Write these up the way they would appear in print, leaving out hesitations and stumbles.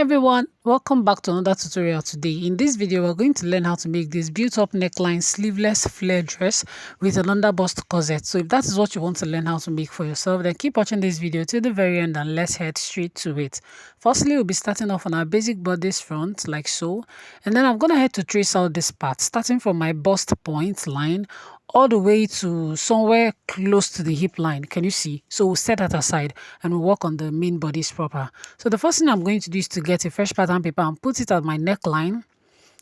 Everyone, welcome back to another tutorial. Today in this video we're going to learn how to make this built-up neckline sleeveless flare dress with an underbust corset. So if that is what you want to learn how to make for yourself, then keep watching this video till the very end and let's head straight to it. Firstly, we'll be starting off on our basic bodice front like so, and then I'm gonna head to trace out this part starting from my bust point line all the way to somewhere close to the hip line. Can you see? So we'll set that aside and we'll work on the main bodice proper. So the first thing I'm going to do is to get a fresh pattern paper and put it at my neckline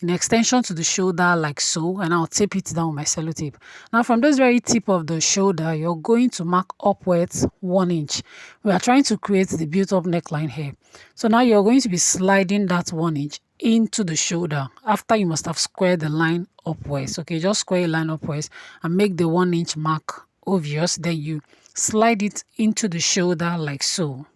in extension to the shoulder like so, and I'll tape it down with my sellotape. Now from this very tip of the shoulder, you're going to mark upwards 1 inch. We are trying to create the built-up neckline here. So now you're going to be sliding that 1 inch into the shoulder after you must have squared the line upwards. Okay, just square a line upwards and make the 1 inch mark obvious. Then you slide it into the shoulder like so.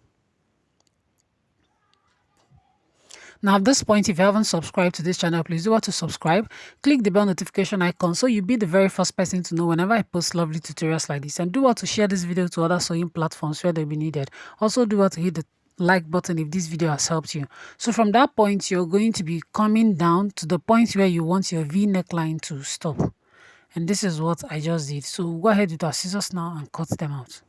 Now at this point, if you haven't subscribed to this channel, please do want to subscribe. Click the bell notification icon so you'll be the very first person to know whenever I post lovely tutorials like this. And do want to share this video to other sewing platforms where they'll be needed. Also do want to hit the like button if this video has helped you. So from that point, you're going to be coming down to the point where you want your V neckline to stop. And this is what I just did. So go ahead with our scissors now and cut them out.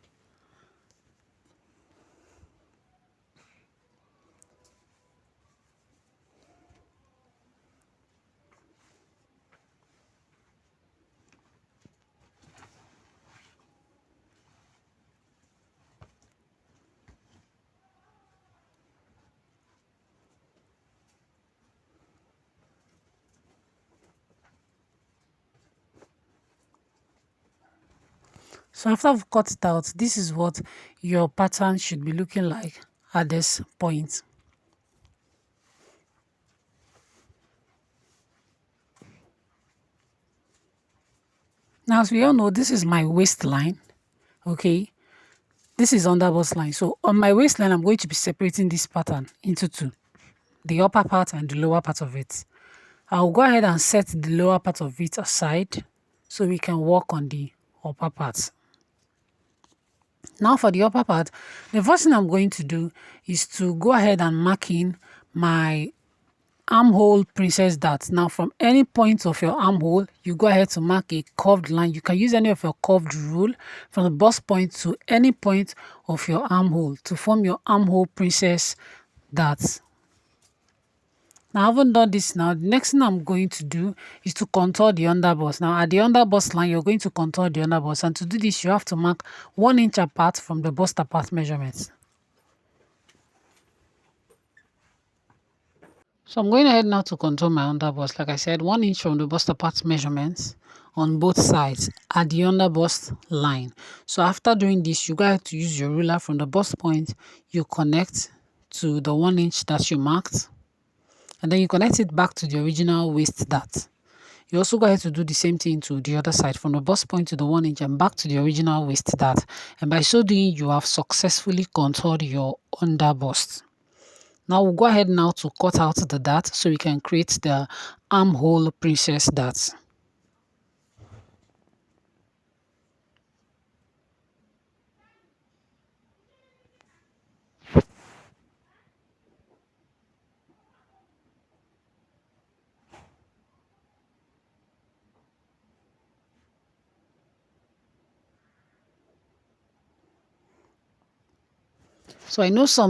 So after I've cut it out, this is what your pattern should be looking like at this point. Now, as we all know, this is my waistline. Okay, this is underbust line. So on my waistline, I'm going to be separating this pattern into two, the upper part and the lower part of it. I'll go ahead and set the lower part of it aside so we can work on the upper part. Now for the upper part, the first thing I'm going to do is to go ahead and mark in my armhole princess dart. Now from any point of your armhole, you go ahead to mark a curved line. You can use any of your curved rule from the bust point to any point of your armhole to form your armhole princess dart. Now I haven't done this now. The next thing I'm going to do is to contour the underbust. Now at the underbust line, you're going to contour the underbust, and to do this you have to mark 1 inch apart from the bust apart measurements. So I'm going ahead now to contour my underbust. Like I said, 1 inch from the bust apart measurements on both sides at the underbust line. So after doing this, you got to use your ruler from the bust point. You connect to the 1 inch that you marked, and then you connect it back to the original waist dart. You also go ahead to do the same thing to the other side from the bust point to the 1 inch and back to the original waist dart. And by so doing, you have successfully contoured your underbust. Now we'll go ahead now to cut out the dart so we can create the armhole princess dart. So I know so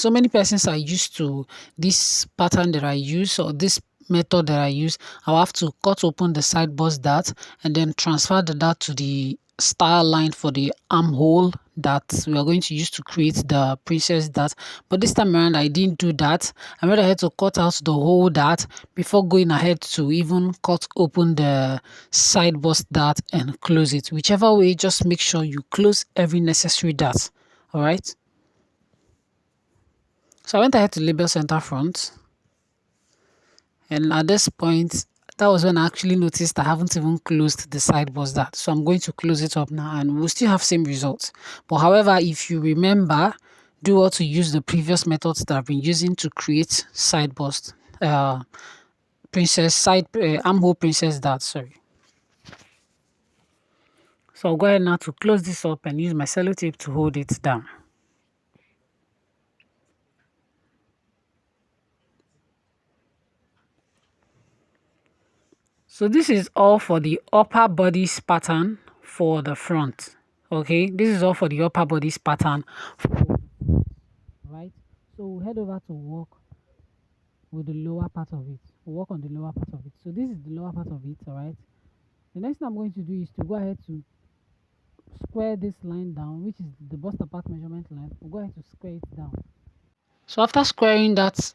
many persons are used to this pattern that I use, or this method that I use. I'll have to cut open the side bust dart and then transfer the dart to the style line for the armhole that we are going to use to create the princess dart. But this time around I didn't do that. I went ahead to cut out the whole dart before going ahead to even cut open the side bust dart and close it. Whichever way, just make sure you close every necessary dart. All right. So I went ahead to label center front, and at this point, that was when I actually noticed I haven't even closed the side bust dart. So I'm going to close it up now, and we'll still have same results. But however, if you remember, do want to use the previous methods that I've been using to create side bust, armhole princess dart. Sorry. So I'll go ahead now to close this up and use my sellotape to hold it down. So this is all for the upper bodice pattern for the front. Okay, this is all for the upper bodice pattern, right? So we'll head over to work with the lower part of it. We'll work on the lower part of it. So this is the lower part of it, all right? The next thing I'm going to do is to go ahead to square this line down, which is the bust apart measurement line. We'll go ahead to square it down. So after squaring that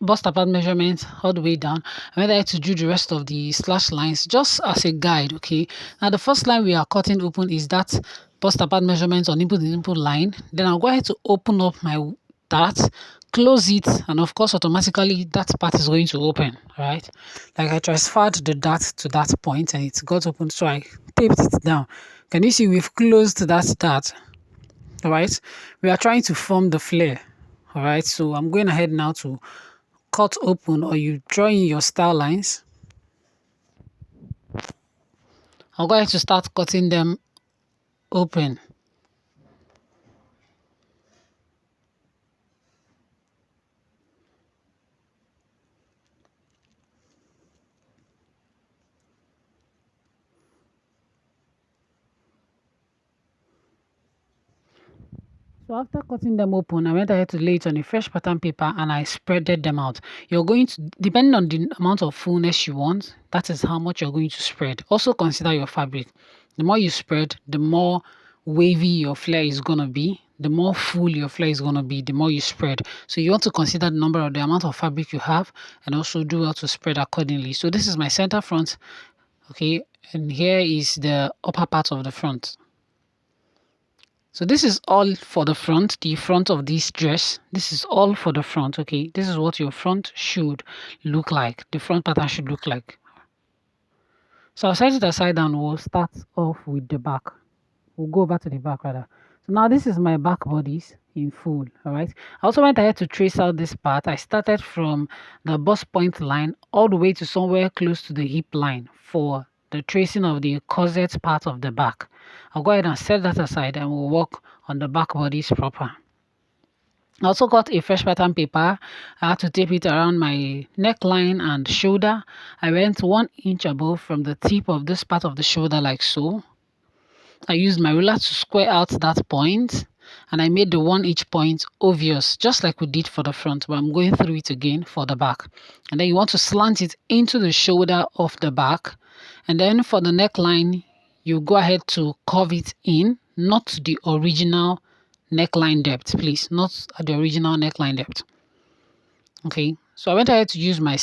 bust apart measurement all the way down, I went ahead to do the rest of the slash lines just as a guide. Okay, now the first line we are cutting open is that bust apart measurement on input line. Then I'll go ahead to open up my dart, close it, and of course automatically that part is going to open. All right, like I transferred the dart to that point and it got open, so I taped it down. Can you see we've closed that dart? All right, we are trying to form the flare. All right, so I'm going ahead now to cut open, or you draw in your style lines. I'll go ahead to start cutting them open. So after cutting them open, I went ahead to lay it on a fresh pattern paper and I spreaded them out. You're going to, depending on the amount of fullness you want, that is how much you're going to spread. Also consider your fabric. The more you spread, the more wavy your flare is going to be. The more full your flare is going to be, the more you spread. So you want to consider the number of the amount of fabric you have and also do how to spread accordingly. So this is my center front, okay, and here is the upper part of the front. So this is all for the front of this dress. This is all for the front, okay? This is what your front should look like. The front pattern should look like. So I'll set it aside and we'll start off with the back. We'll go over to the back rather. So now this is my back bodice in full, all right? I also went ahead to trace out this part. I started from the bust point line all the way to somewhere close to the hip line for the tracing of the corset part of the back. I'll go ahead and set that aside and we'll work on the back bodice proper. I also got a fresh pattern paper. I had to tape it around my neckline and shoulder. I went 1 inch above from the tip of this part of the shoulder like so. I used my ruler to square out that point and I made the 1 inch point obvious, just like we did for the front, but I'm going through it again for the back. And then you want to slant it into the shoulder of the back. And then for the neckline, you go ahead to curve it in, not the original neckline depth, please, not at the original neckline depth. Okay, so I went ahead to use my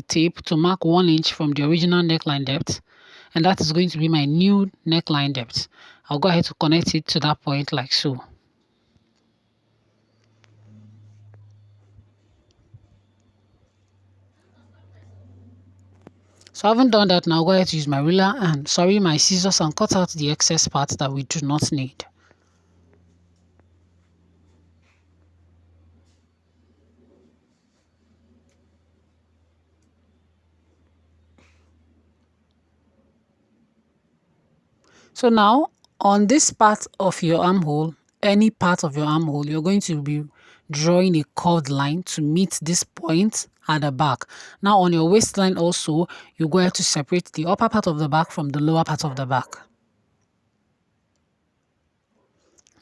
tape to mark 1 inch from the original neckline depth, and that is going to be my new neckline depth. I'll go ahead to connect it to that point like so. So I haven't done that now. I'll go ahead to use my ruler and my scissors and cut out the excess part that we do not need. So now on this part of your armhole, any part of your armhole, you're going to be drawing a curved line to meet this point at the back. Now on your waistline also, you go ahead to separate the upper part of the back from the lower part of the back.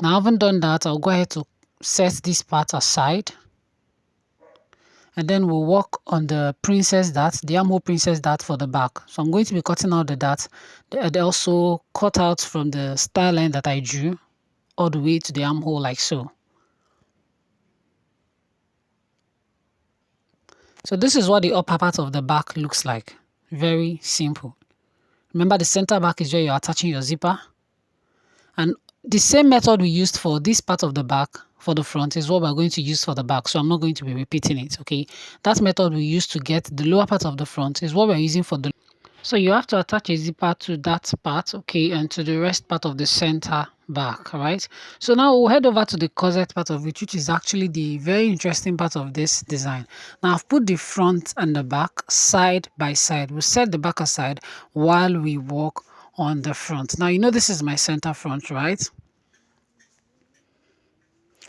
Now I haven't done that, I'll go ahead to set this part aside. And then we'll work on the princess dart, the armhole princess dart for the back. So I'm going to be cutting out the dart. They also cut out from the style line that I drew all the way to the armhole like so. So this is what the upper part of the back looks like. Very simple. Remember, the center back is where you're attaching your zipper. And the same method we used for this part of the back for the front is what we're going to use for the back. So I'm not going to be repeating it, okay? That method we used to get the lower part of the front is what we're using for the... So you have to attach a zipper to that part, okay, and to the rest part of the center back, all right? So now we'll head over to the corset part of it, which is actually the very interesting part of this design. Now I've put the front and the back side by side. We'll set the back aside while we work on the front. Now, you know this is my center front, right?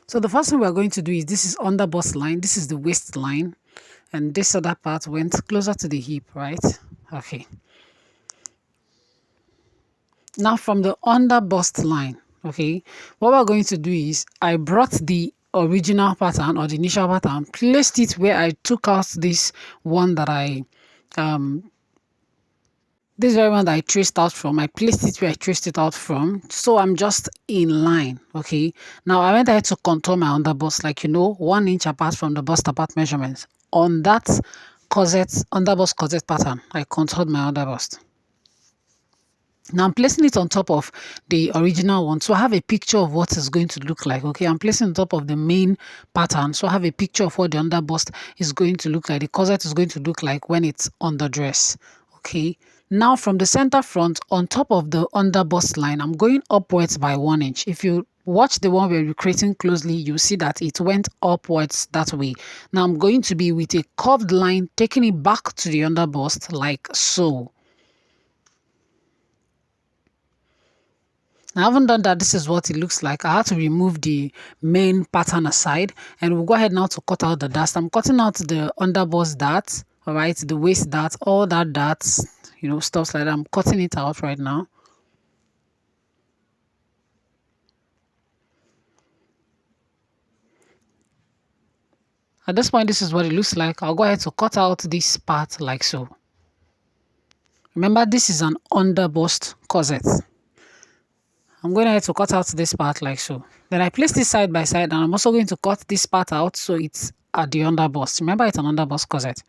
So the first thing we're going to do is, this is under bust line, this is the waistline. and this other part went closer to the hip, right? Okay. Now from the under bust line, okay, what we're going to do is I brought the original pattern or the initial pattern, placed it where I took out this one that this very one that I traced out from. I placed it where I traced it out from, so I'm just in line. Okay, now I went ahead to contour my under bust, like 1 inch apart from the bust apart measurements. On that corset, under bust corset pattern, I contoured my under bust. Now I'm placing it on top of the original one, so I have a picture of what it's going to look like. Okay, I'm placing on top of the main pattern, so I have a picture of what the under bust is going to look like, the corset is going to look like when it's on the dress. Okay, now from the center front on top of the under bust line, I'm going upwards by 1 inch. If you watch the one we're recreating closely, you see that it went upwards that way. Now I'm going to be with a curved line, taking it back to the under bust like so. Now, I haven't done that. This is what it looks like. I had to remove the main pattern aside, and we'll go ahead now to cut out the dust. I'm cutting out the underbust darts, all right, the waist darts, all that darts, stuff like that. I'm cutting it out right now. At this point, this is what it looks like. I'll go ahead to cut out this part like so. Remember, this is an underbust corset. I'm going ahead to cut out this part like so. Then I place this side by side, and I'm also going to cut this part out so it's at the underbust. Remember, it's an underbust corset.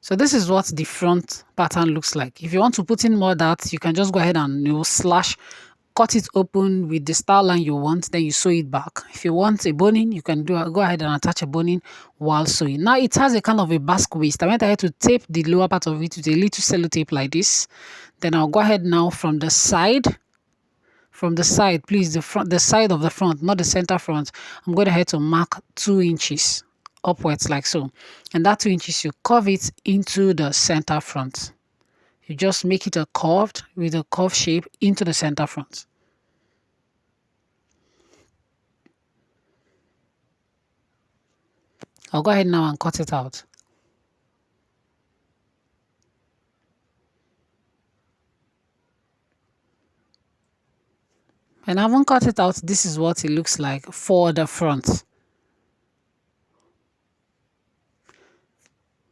So this is what the front pattern looks like. If you want to put in more darts, you can just go ahead and slash, cut it open with the style line you want, then you sew it back. If you want a boning, you can go ahead and attach a boning while sewing. Now it has a kind of a basque waist. I went ahead to tape the lower part of it with a little sellotape like this. Then I'll go ahead now from the side, please, the side of the front, not the center front. I'm going ahead to mark 2 inches upwards like so, and that 2 inches you curve it into the center front. You just make it a curved with a curve shape into the center front. I'll go ahead now and cut it out. And I haven't cut it out. This is what it looks like for the front.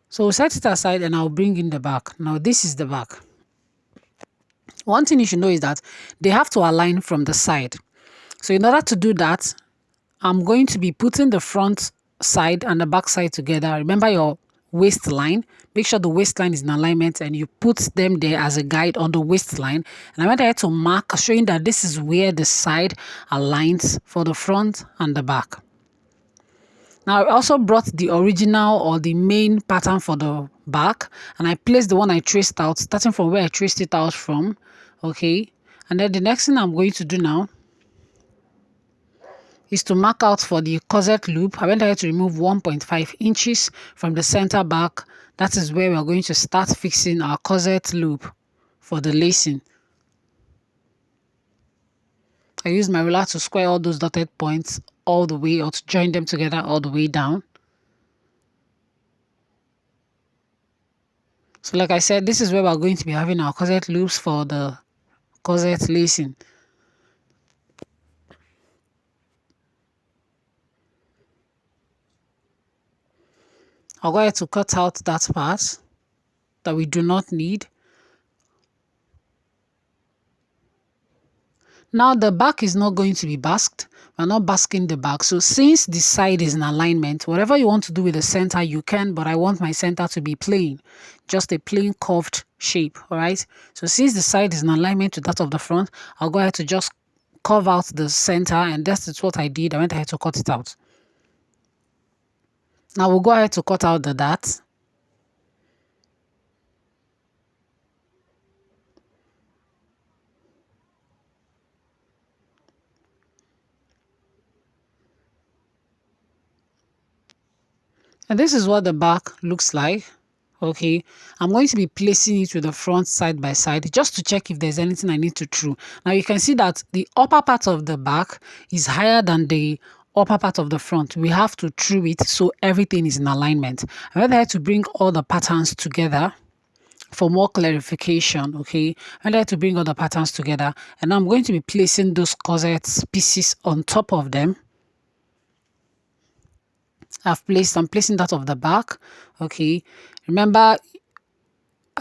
So we'll set it aside and I'll bring in the back. Now this is the back. One thing you should know is that they have to align from the side. So in order to do that, I'm going to be putting the front side and the back side together. Remember your waistline. Make sure the waistline is in alignment and you put them there as a guide on the waistline. And I went ahead to mark, showing that this is where the side aligns for the front and the back. Now I also brought the original or the main pattern for the back, and I placed the one I traced out, starting from where I traced it out from. Okay, and then the next thing I'm going to do now is to mark out for the corset loop. I went ahead to remove 1.5 inches from the center back. That is where we're going to start fixing our corset loop for the lacing. I used my ruler to square all those dotted points all the way, or to join them together all the way down. So like I said, this is where we're going to be having our corset loops for the corset lacing. I'll go ahead to cut out that part that we do not need. Now the back is not going to be basked. We're not basking the back. So since the side is in alignment, whatever you want to do with the center, you can, but I want my center to be plain, just a plain curved shape, all right? So since the side is in alignment to that of the front, I'll go ahead to just curve out the center, and that's what I did. I went ahead to cut it out. Now we'll go ahead to cut out the dart. And this is what the back looks like. Okay, I'm going to be placing it with the front side by side just to check if there's anything I need to trim. Now you can see that the upper part of the back is higher than the upper part of the front, we have to true it so everything is in alignment. I went ahead to bring all the patterns together for more clarification. Okay, I like to bring all the patterns together, and I'm going to be placing those corset pieces on top of them. I'm placing that of the back. Okay, remember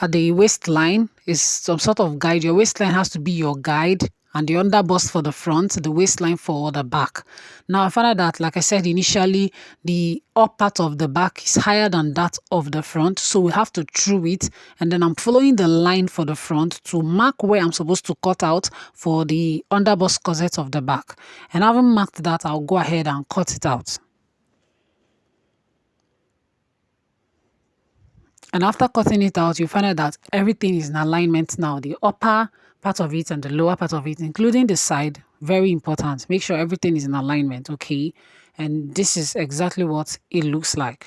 at the waistline is some sort of guide. Your waistline has to be your guide, and the underbust for the front, the waistline for the back. Now I found out that, like I said initially, the up part of the back is higher than that of the front, so we have to true it, and then I'm following the line for the front to mark where I'm supposed to cut out for the underbust corset of the back. And having marked that, I'll go ahead and cut it out. And after cutting it out, you find out that everything is in alignment now. The upper part of it and the lower part of it, including the side, very important. Make sure everything is in alignment, okay? And this is exactly what it looks like.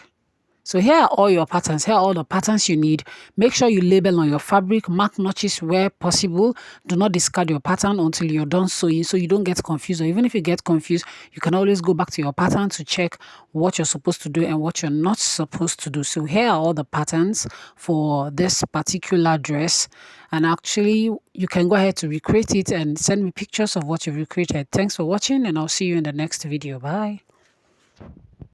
So here are all your patterns. Here are all the patterns you need. Make sure you label on your fabric, mark notches where possible. Do not discard your pattern until you're done sewing so you don't get confused. Or even if you get confused, you can always go back to your pattern to check what you're supposed to do and what you're not supposed to do. So here are all the patterns for this particular dress. And actually, you can go ahead to recreate it and send me pictures of what you've recreated. Thanks for watching, and I'll see you in the next video. Bye.